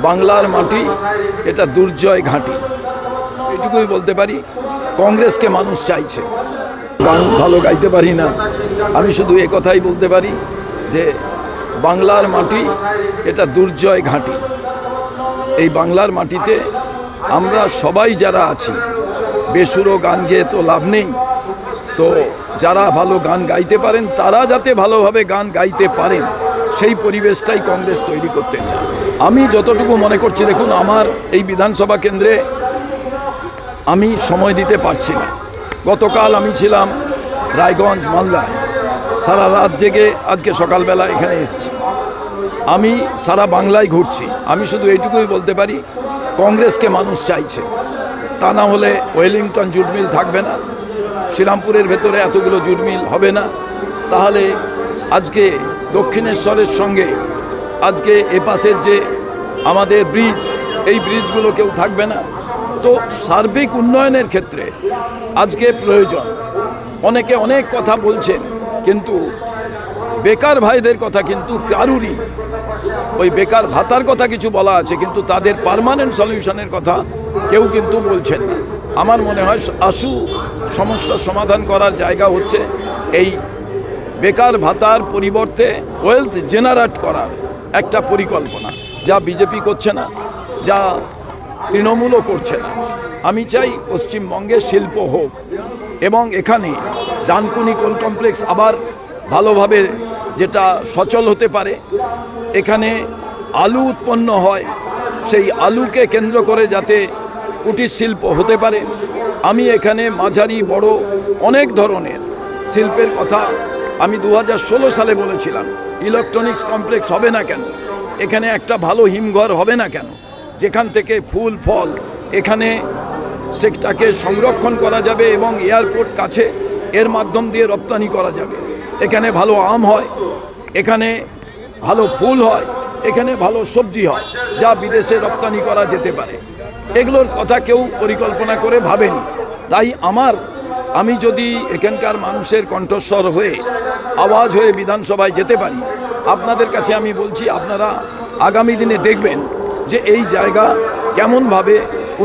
বাংলার মাটি এটা দুর্জয় ঘাঁটি, এটুকুই বলতে পারি। কংগ্রেসকে মানুষ চাইছে। গান ভালো গাইতে পারি না, আমি শুধু একথাই বলতে পারি যে বাংলার মাটি এটা দুর্জয় ঘাঁটি। এই বাংলার মাটিতে আমরা সবাই যারা আছি, বেসুরো গান গেয়ে তো লাভ নেই, তো যারা ভালো গান গাইতে পারেন তারা যাতে ভালোভাবে গান গাইতে পারেন সেই পরিবেশটাই কংগ্রেস তৈরি করতে চায়। আমি যতটুকু মনে করছি, দেখুন আমার এই বিধানসভা কেন্দ্রে আমি সময় দিতে পারছি না। গতকাল আমি ছিলাম রায়গঞ্জ মালদায়, সারা রাত জেগে আজকে সকালবেলা এখানে এসেছি। আমি সারা বাংলায় ঘুরছি। আমি শুধু এইটুকুই বলতে পারি, কংগ্রেসকে মানুষ চাইছে। তা না হলে ওয়েলিংটন জুট মিল থাকবে না, শ্রীরামপুরের ভেতরে এতগুলো জুট মিল হবে না, তাহলে আজকে দক্ষিণেশ্বরের সঙ্গে আজকে এপাশের যে আমাদের ব্রিজ, এই ব্রিজগুলো কেউ থাকবে না। তো সার্বিক উন্নয়নের ক্ষেত্রে আজকে প্রয়োজন। অনেকে অনেক কথা বলছেন, কিন্তু বেকার ভাইদের কথা কিন্তু কারুরই, ওই বেকার ভাতার কথা কিছু বলা আছে, কিন্তু তাদের পার্মানেন্ট সলিউশনের কথা কেউ কিন্তু বলছেন না। আমার মনে হয় আশু সমস্যার সমাধান করার জায়গা হচ্ছে এই বেকার ভাতার পরিবর্তে ওয়েলথ জেনারেট করার একটা পরিকল্পনা, যা বিজেপি করছে না, যা তৃণমূলও করছে না। আমি চাই পশ্চিমবঙ্গে শিল্প হোক এবং এখানে ডানকুনি কোল কমপ্লেক্স আবার ভালোভাবে যেটা সচল হতে পারে। এখানে আলু উৎপন্ন হয়, সেই আলুকে কেন্দ্র করে যাতে কুটির শিল্প হতে পারে। আমি এখানে মাঝারি বড় অনেক ধরনের শিল্পের কথা আমি 2016 সালে বলেছিলাম। ইলেকট্রনিক্স কমপ্লেক্স হবে না কেন, এখানে একটা ভালো হিমঘর হবে না কেন, যেখান থেকে ফুল ফল এখানে সেটাকে সংরক্ষণ করা যাবে এবং এয়ারপোর্ট কাছে, এর মাধ্যম দিয়ে রপ্তানি করা যাবে। এখানে ভালো আম হয়, এখানে ভালো ফুল হয়, এখানে ভালো সবজি হয়, যা বিদেশে রপ্তানি করা যেতে পারে। এগুলোর কথা কেউ পরিকল্পনা করে ভাবেনি। তাই আমি যদি এখানকার মানুষের কণ্ঠস্বর হয়ে, আওয়াজ হয়ে বিধানসভায় যেতে পারি, আপনাদের কাছে আমি বলছি, আপনারা আগামী দিনে দেখবেন যে এই জায়গা কেমনভাবে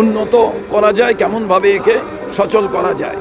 উন্নত করা যায়, কেমনভাবে একে সচল করা যায়।